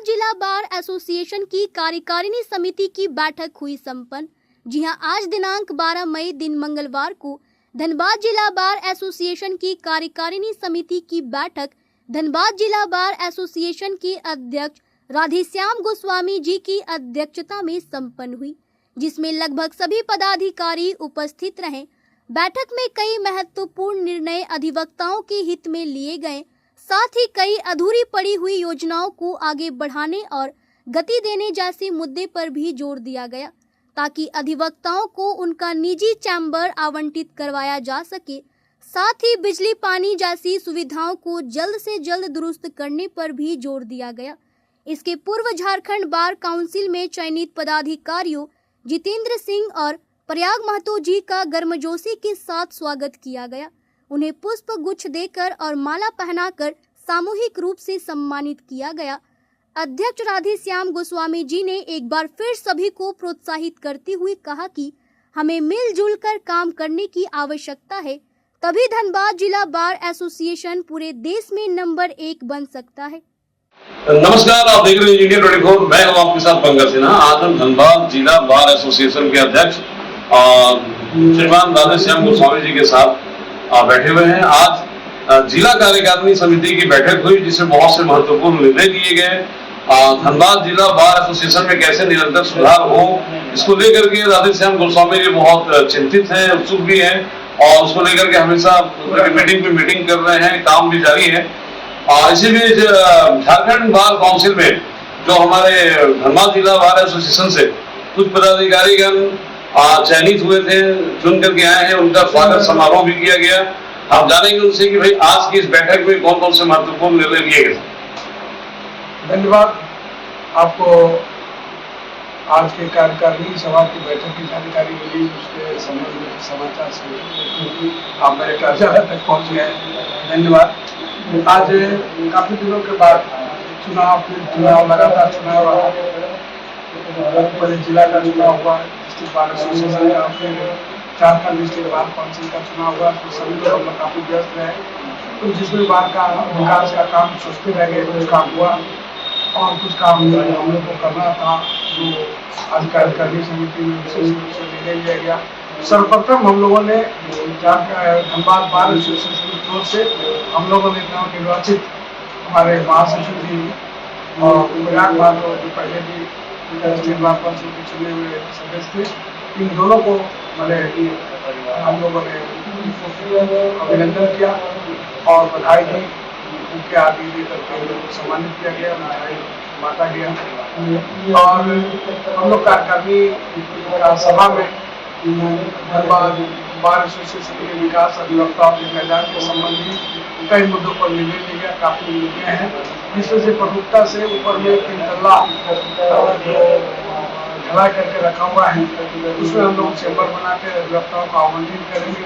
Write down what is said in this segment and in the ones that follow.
जिला bar association की कार्यकारिणी समिति की बैठक हुई संपन्न। जी हां, आज दिनांक 12 मई दिन मंगलवार को धनबाद जिला बार एसोसिएशन की कार्यकारिणी समिति की बैठक धनबाद जिला बार एसोसिएशन के अध्यक्ष राधेश्याम गोस्वामी जी की अध्यक्षता में संपन्न हुई, जिसमें लगभग सभी पदाधिकारी उपस्थित रहे। बैठक में कई महत्वपूर्ण निर्णय अधिवक्ताओं के हित में लिए गए, साथ ही कई अधूरी पड़ी हुई योजनाओं को आगे बढ़ाने और गति देने जैसे मुद्दे पर भी जोर दिया गया, ताकि अधिवक्ताओं को उनका निजी चैम्बर आवंटित करवाया जा सके। साथ ही बिजली पानी जैसी सुविधाओं को जल्द से जल्द दुरुस्त करने पर भी जोर दिया गया। इसके पूर्व झारखंड बार काउंसिल में चयनित पदाधिकारियों जितेंद्र सिंह और प्रयाग महतो जी का गर्मजोशी के साथ स्वागत किया गया। उन्हें पुष्प गुच्छ देकर और माला पहनाकर सामूहिक रूप से सम्मानित किया गया। अध्यक्ष राधेश्याम गोस्वामी जी ने एक बार फिर सभी को प्रोत्साहित करते हुए कहा कि हमें मिलजुल कर काम करने की आवश्यकता है, तभी धनबाद जिला बार एसोसिएशन पूरे देश में नंबर 1 बन सकता है। नमस्कार, आप देख रहे हैं इंडिया 24। मैं हूं आपके साथ पंकज सिन्हा। आज हम धनबाद जिला बार एसोसिएशन के अध्यक्ष श्रीमान राधेश्याम गोस्वामी जी के साथ बैठे हुए हैं। आज जिला कार्यकारिणी समिति की बैठक हुई, जिसमें बहुत से महत्वपूर्ण निर्णय लिए गए। धनबाद जिला बार एसोसिएशन में कैसे निरंतर सुधार हो, इसको लेकर के राधेश्याम गोस्वामी जी बहुत चिंतित हैं, उत्सुक भी हैं और उसको लेकर के हमेशा मीटिंग पे मीटिंग कर रहे हैं, काम भी जारी है। इसी बीच झारखंड बार काउंसिल में जो हमारे धनबाद जिला बार एसोसिएशन से कुछ पदाधिकारीगण चयनित हुए थे, चुन करके आए हैं, उनका स्वागत समारोह भी किया गया। आप जानेंगे उनसे कि भाई आज की इस बैठक में कौन कौन से महत्वपूर्ण निर्णय लिए गए। धन्यवाद। आपको आज के कार्यकारिणी सभा की बैठक की जानकारी मिली, उसके संबंध में समाचार से आप मेरे कार्यालय तक पहुंच गए, धन्यवाद। आज काफी दिनों के बाद चुनाव लगातार चुनाव रहा, पहले जिला का चुनाव हुआ, डिस्ट्रिक्ट बार एसोसिएशन का, फिर झारखंड डिस्ट्रिक्ट बार काउंसिल का चुनाव हुआ, तो सभी लोग हम लोग काफी व्यस्त रहे। तो जिसमें बार का विकास का काम सोचते रह गए, कुछ काम हुआ और कुछ काम हम लोग को करना था, जो आज कार्यकारिणी समिति में विशेष रूप से निर्णय लिया गया। सर्वप्रथम हम लोगों ने धनबाद बार एसोसिएशन की ओर से हम लोगों ने निर्वाचित हमारे महासचिव जी और प्रयाग महतो जो पहले भी डिस्ट्रिक्ट बार काउंसिल के चुने हुए सदस्य थे, इन दोनों को हम लोगों ने अभिनंदन किया और बधाई दी। उनके आदि देकर के उनको सम्मानित किया गया, बधाई बांटा गया। और हम लोग कार्यकारिणी का सभा में धनबाद बार एसोसिएशन के विकास अधिवक्ताओं के मैदान के संबंधी कई मुद्दों पर निर्णय लिया गया। काफी निर्णय हैं, जिसमें से प्रमुखता से ऊपर में 3 तल्ला ढलाई करके रखा हुआ है, उसमें हम लोग चैम्बर बना के अधिवक्ताओं को आवंटित करेंगे।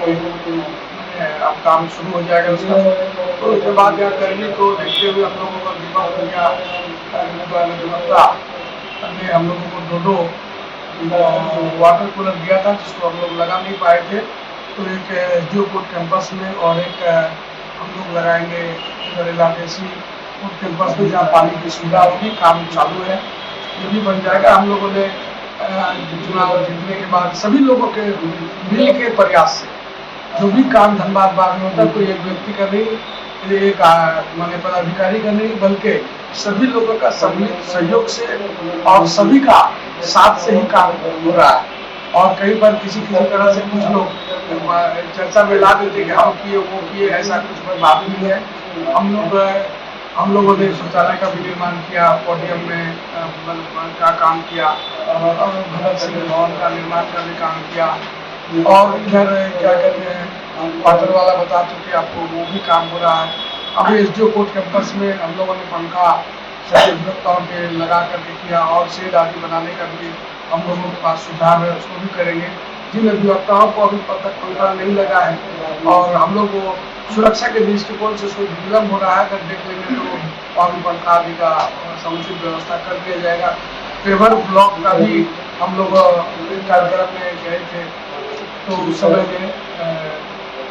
अब काम शुरू हो जाएगा उसका। तो उसके बाद यहाँ गर्मी को देखते हुए हम लोगों को दीपक हो गया, अधिवक्ता ने हम लोगों को 2 वाटर कूलर दिया था, जिसको हम लोग लगा नहीं पाए थे। तो एक एसडीओ कोर्ट कैंपस में और एक हम लोग लगाएंगे इलाकेसी कोर्ट कैंपस में, जहाँ पानी की सुविधा होगी। काम चालू है, ये भी बन जाएगा। हम लोगों ने चुनाव जीतने के बाद सभी लोगों के मिल के प्रयास से जो भी काम धनबाद बार में होता है, कोई एक व्यक्ति का नहीं, एक माने पदाधिकारी का नहीं, बल्कि सभी लोगों का सम्मिलित सहयोग से और सभी का साथ से ही काम हो रहा है। और कई बार किसी तरह से कुछ लोग चर्चा में ला देते कि हम किए वो किए, ऐसा कुछ बात नहीं है। हम लोगों ने शौचालय का भी निर्माण किया, पोडियम में का काम किया, भगत सिंह भवन का निर्माण का भी काम किया, और इधर क्या कहते हैं वाटर वाला बता चुके आपको, वो भी काम हो रहा है। अभी एसडीओ कोर्ट कैंपस में हम लोगों ने पंखा सभी अधिवक्ताओं के लगा करके किया, और शेड आदि बनाने का भी हम लोगों के पास सुझाव है, उसको भी करेंगे। जिन अधिवक्ताओं को अभी तक पंखा नहीं लगा है और हम लोग को सुरक्षा के दृष्टिकोण से उसको विलम्ब हो रहा है, अगर देख लेंगे तो और भी पंखा आदि का समुचित व्यवस्था कर दिया जाएगा। पेवर ब्लॉक का भी हम लोग कार्यक्रम में गए थे, तो उस समय में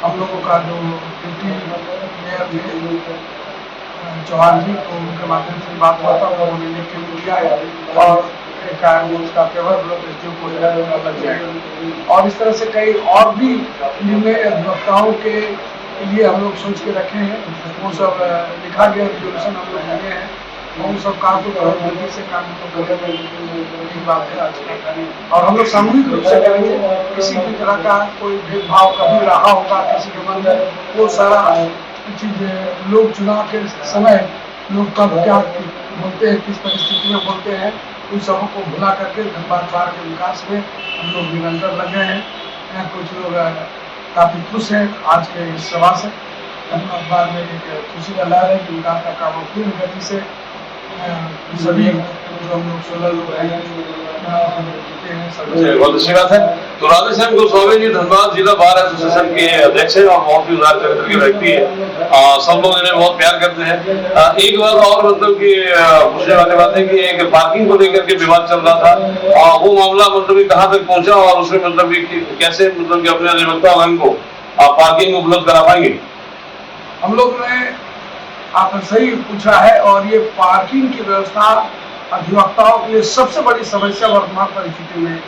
हम लोगों का जो डिप्टी मेयर थे चौहान जी को उनके माध्यम से बात हुआ था, उन्होंने लिख के दिया है और एक उसका पेपर ब्लॉक एसडीओ को लग जाएगा। और इस तरह से कई और भी निर्णय अधिवक्ताओं के लिए हम लोग सोच के रखे हैं, वो सब लिखा गया रिजोल्यूशन हम लोग लिए हैं, उन सब काम को जल्दी से काम को करेंगे। यही बात है आज की। और हम लोग सामूहिक रूप से करेंगे, किसी भी तरह का कोई भेदभाव कभी रहा होगा किसी के मन में, वो सारा चीज लोग चुनाव के समय लोग कब क्या बोलते हैं, किस परिस्थिति में बोलते हैं, उन सबों को भुला करके धनबाद बार के विकास में हम लोग निरंतर लगे हैं। कुछ लोग काफी खुश हैं आज के इस सभा से। धनबाद बार में एक खुशी का लहर है कि विकास का काम पूर्ण गति से सभी जो हम लोग 16 लोग हैं बहुत अच्छी बात है। तो राधेश्याम गोस्वामी जी धनबाद जिला बार एसोसिएशन के अध्यक्ष हैं और बहुत ही उदार चरित्र के व्यक्ति है। सब लोग इन्हें बहुत प्यार करते हैं। एक बात और मतलब कि पूछने वाली बात है कि एक पार्किंग को लेकर के विवाद चल रहा था, वो मामला मतलब कि कहाँ तक पहुंचा और उसमें मतलब कि कैसे मतलब कि अपने अधिवक्ता वर्ग को आप पार्किंग उपलब्ध करा पाएंगे? हम लोग ने आपने सही पूछा है, और ये पार्किंग की व्यवस्था अधिवक्ताओं के लिए सबसे बड़ी समस्या वर्तमान परिस्थिति में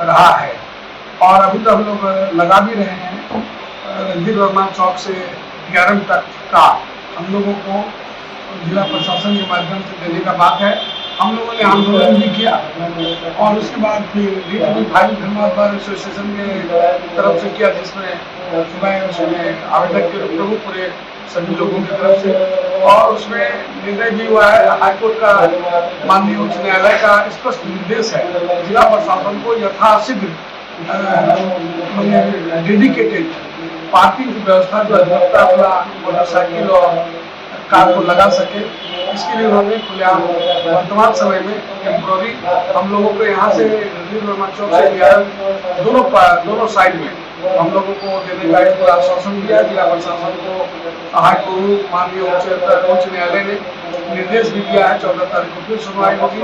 रहा है। और अभी तो हम लोग लगा भी रहे हैं, रणधीर वर्मा चौक से DRM तक का हम लोगों को जिला प्रशासन के माध्यम से देने का बात है। हम लोगों ने आंदोलन भी किया और उसके बाद फिर रिट भी फाइल धनबाद बार एसोसिएशन के तरफ से किया, जिसमें मैं उसमें आवेदक के रूप में पूरे सभी लोगों की तरफ से, और उसमें निर्णय भी हुआ है। हाईकोर्ट का माननीय उच्च न्यायालय का स्पष्ट निर्देश है जिला प्रशासन को यथाशीघ्र डेडिकेटेड पार्किंग की व्यवस्था जो अधिवक्ता अपना मोटरसाइकिल और कार को लगा सके, इसके लिए उन्होंने खुलेआम वर्तमान समय में टेम्पोररी हम लोगों को यहाँ से रणधीर वर्मा चौक से DRM दोनों साइड में हम लोगों को देने का एक आश्वासन दिया। जिला प्रशासन को हाईकोर्ट माननीय उच्च न्यायालय ने निर्देश भी दिया है 14 तारीख को फिर सुनवाई होगी,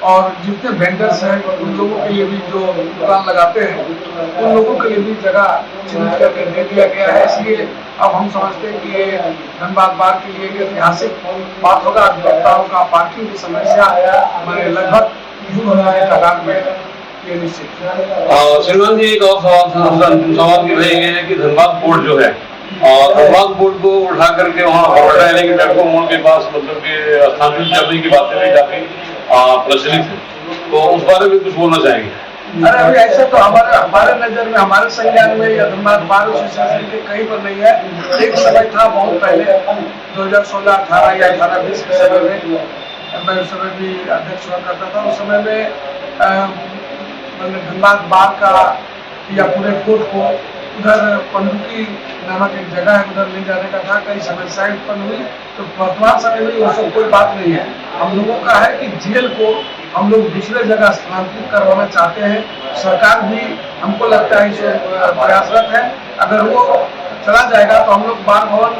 और जितने वेंडर्स हैं उन लोगों के लिए भी जो दुकान लगाते हैं उन लोगों के लिए भी जगह चिन्हित करके दे दिया गया है। इसलिए अब हम समझते हैं कि ये धनबाद बार के लिए एक ऐतिहासिक बात होगा। अधिवक्ताओं का पार्किंग की समस्या हमारे लगभग दूर होने के कगार में ये निश्चित। श्रीमान जी एक और सवाल की वही है कि धनबाद बोर्ड जो है, और धनबाद बोर्ड को उठा करके वहाँ यानी कि टैको मोड़ के पास मतलब कि स्थानांतरित करने की बातें भी काफी प्रचलित है, तो उस बारे में कुछ बोलना चाहेंगे? अरे अभी ऐसे तो हमारे नजर में, हमारे संज्ञान में या धनबाद बार एसोसिएशन के कहीं पर नहीं है। एक समय था बहुत पहले 2016, 18 या 18-20 के समय में, मैं उस समय भी अध्यक्ष हुआ करता था। उस समय में धनबाद बार का या पूरे कोर्ट को उधर पंडुकी नामक एक जगह है, उधर ले जाने का था। कई समस्याएं उत्पन्न हुई, तो वर्तमान समय में वो सब कोई बात नहीं है। हम लोगों का है कि जेल को हम लोग दूसरे जगह स्थानांतरित करवाना चाहते हैं। सरकार भी हमको लगता है इसमें प्रयासरत है। अगर वो चला जाएगा तो हम लोग बार भवन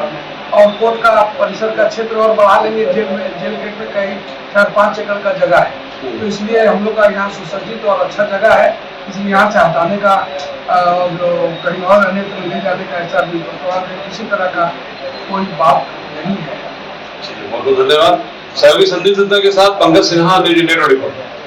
और कोर्ट का परिसर का क्षेत्र और बढ़ा लेंगे। जेल गेट में कहीं 4-5 एकड़ का जगह है, तो इसलिए हम लोग का यहाँ सुसज्जित और अच्छा जगह है, इसलिए यहाँ से हटाने का कहीं और अन्यत्र ले जाने का ऐसा भी किसी तरह का कोई बात नहीं है। बहुत बहुत धन्यवाद। सहयोगी संदीप दत्ता के साथ पंकज सिन्हा, न्यूज़ इंडिया 24।